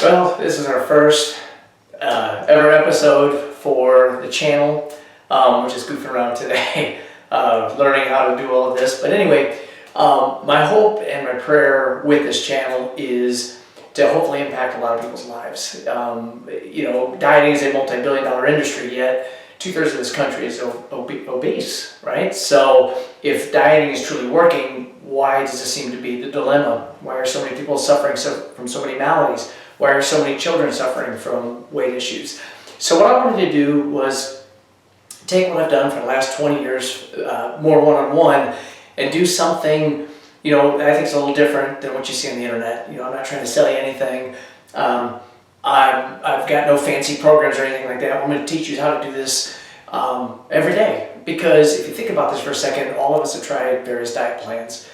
Well, this is our first ever episode for the channel. We're just goofing around today, learning how to do all of this. But anyway, my hope and my prayer with this channel is to hopefully impact a lot of people's lives. Dieting is a multi-billion-dollar industry, yet 2/3 of this country is obese, right? So if dieting is truly working, why does it seem to be the dilemma? Why are so many people suffering from so many maladies? Why are so many children suffering from weight issues? So what I wanted to do was take what I've done for the last 20 years, more one-on-one, and do something, that I think is a little different than what you see on the internet. I'm not trying to sell you anything. I've got no fancy programs or anything like that. I'm going to teach you how to do this every day. Because if you think about this for a second, all of us have tried various diet plans.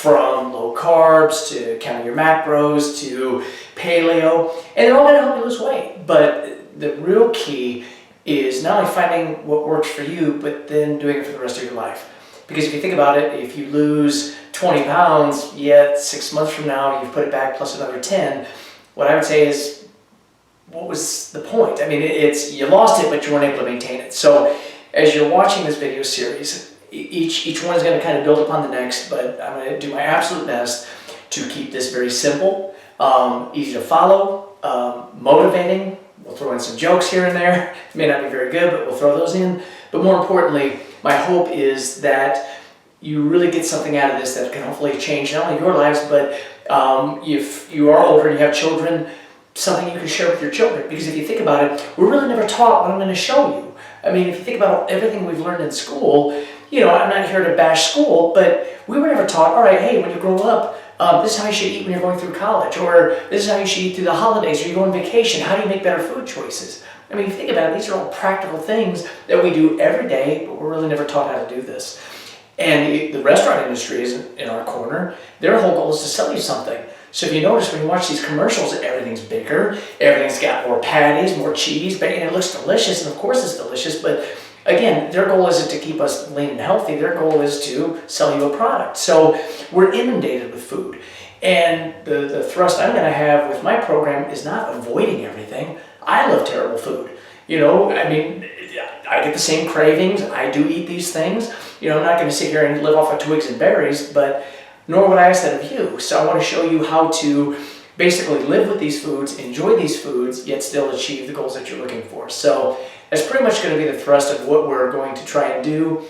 From low carbs to counting your macros to paleo, and they're all going to help you lose weight. But the real key is not only finding what works for you, but then doing it for the rest of your life. Because if you think about it, if you lose 20 pounds, yet 6 months from now you've put it back plus another 10, what I would say is, what was the point? I mean, you lost it, but you weren't able to maintain it. So as you're watching this video series, each one is going to kind of build upon the next, but I'm going to do my absolute best to keep this very simple, easy to follow, motivating. We'll throw in some jokes here and there. It may not be very good, but we'll throw those in. But more importantly, my hope is that you really get something out of this that can hopefully change not only your lives, but if you are older and you have children, something you can share with your children. Because if you think about it, we're really never taught what I'm going to show you. I mean, if you think about everything we've learned in school, I'm not here to bash school, but we were never taught, all right, hey, when you grow up, this is how you should eat when you're going through college, or this is how you should eat through the holidays, or you go on vacation. How do you make better food choices? I mean, if you think about it, these are all practical things that we do every day, but we're really never taught how to do this. And the restaurant industry is in our corner. Their whole goal is to sell you something. So if you notice when you watch these commercials, everything's bigger, everything's got more patties, more cheese, and it looks delicious, and of course it's delicious, but again, their goal isn't to keep us lean and healthy. Their goal is to sell you a product. So we're inundated with food. And the thrust I'm going to have with my program is not avoiding everything. I love terrible food. I get the same cravings. I do eat these things. I'm not going to sit here and live off of twigs and berries, but nor would I ask that of you. So I want to show you how to basically live with these foods, enjoy these foods, yet still achieve the goals that you're looking for. So that's pretty much going to be the thrust of what we're going to try and do.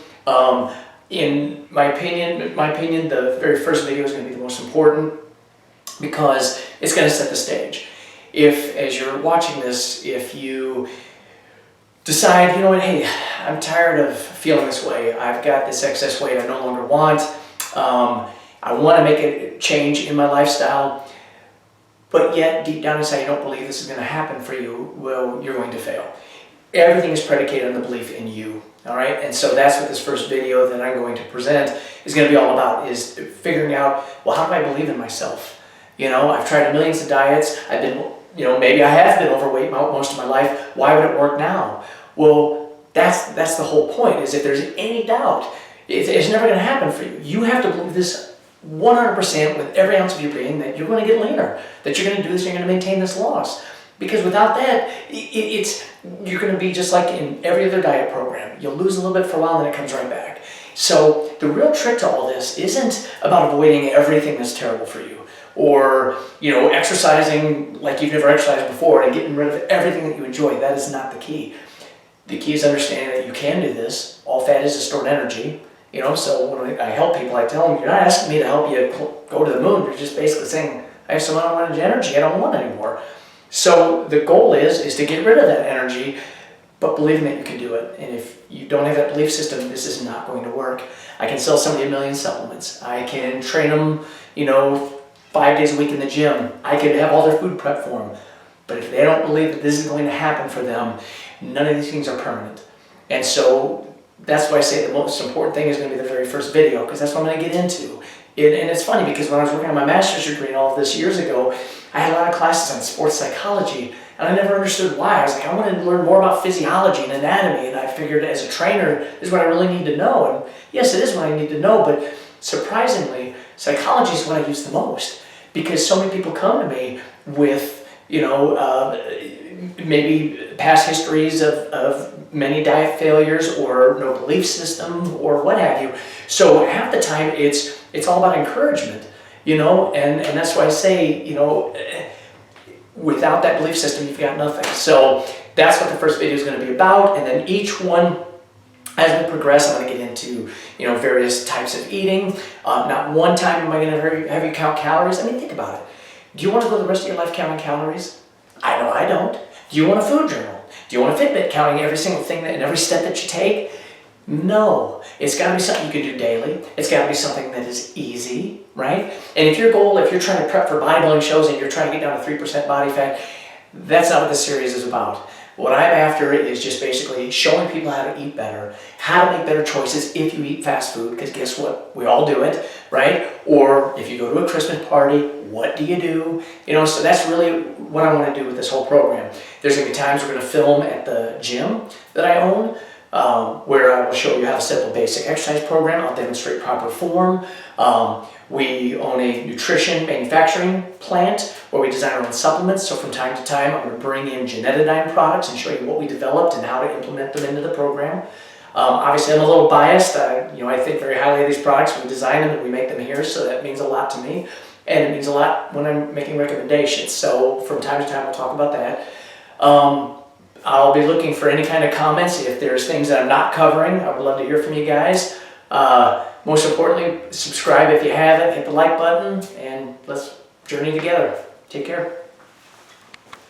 In my opinion, the very first video is going to be the most important because it's going to set the stage. If, as you're watching this, if you decide, hey, I'm tired of feeling this way, I've got this excess weight I no longer want, I want to make a change in my lifestyle, but yet deep down inside you don't believe this is going to happen for you, well, you're going to fail. Everything is predicated on the belief in you, all right? And so that's what this first video that I'm going to present is going to be all about, is figuring out, well, how do I believe in myself? I've tried millions of diets. I've been, maybe I have been overweight most of my life. Why would it work now? Well, that's the whole point, is if there's any doubt, it's never going to happen for you. You have to believe this 100% with every ounce of your being that you're going to get leaner, that you're going to do this, and you're going to maintain this loss. Because without that, you're going to be just like in every other diet program. You'll lose a little bit for a while and then it comes right back. So the real trick to all this isn't about avoiding everything that's terrible for you, or exercising like you've never exercised before and getting rid of everything that you enjoy. That is not the key. The key is understanding that you can do this. All fat is stored energy. So when I help people, I tell them, you're not asking me to help you go to the moon. You're just basically saying, I have some unwanted energy I don't want anymore. So the goal is to get rid of that energy, but believing that you can do it. And if you don't have that belief system, this is not going to work. I can sell somebody 1 million supplements. I can train them, 5 days a week in the gym. I could have all their food prep for them. But if they don't believe that this is going to happen for them, none of these things are permanent. And so that's why I say the most important thing is going to be the very first video, because that's what I'm going to get into. And it's funny because when I was working on my master's degree and all of this years ago, I had a lot of classes on sports psychology, and I never understood why. I was like, I wanted to learn more about physiology and anatomy, and I figured as a trainer, this is what I really need to know. And yes, it is what I need to know, but surprisingly, psychology is what I use the most. Because so many people come to me with, maybe past histories of many diet failures or no belief system or what have you. So half the time it's all about encouragement, and that's why I say, without that belief system, you've got nothing. So that's what the first video is going to be about, and then each one, as we progress, I'm going to get into, various types of eating. Not one time am I going to have you count calories. I mean, think about it. Do you want to go the rest of your life counting calories? I know I don't. Do you want a food journal? Do you want a Fitbit counting every single thing and every step that you take? No. It's got to be something you can do daily. It's got to be something that is easy, right? And if your goal, if you're trying to prep for bodybuilding shows and you're trying to get down to 3% body fat, that's not what this series is about. What I'm after is just basically showing people how to eat better, how to make better choices if you eat fast food, because guess what? We all do it, right? Or if you go to a Christmas party, what do you do? So that's really what I want to do with this whole program. There's going to be times we're going to film at the gym that I own, where I will show you how to set up a basic exercise program. I'll demonstrate proper form. We own a nutrition manufacturing plant where we design our own supplements. So from time to time, I'm going to bring in Genetidyne products and show you what we developed and how to implement them into the program. Obviously, I'm a little biased. I think very highly of these products. We design them and we make them here, so that means a lot to me. And it means a lot when I'm making recommendations. So from time to time, we'll talk about that. I'll be looking for any kind of comments. If there's things that I'm not covering, I would love to hear from you guys. Most importantly, subscribe if you haven't, hit the like button, and let's journey together. Take care.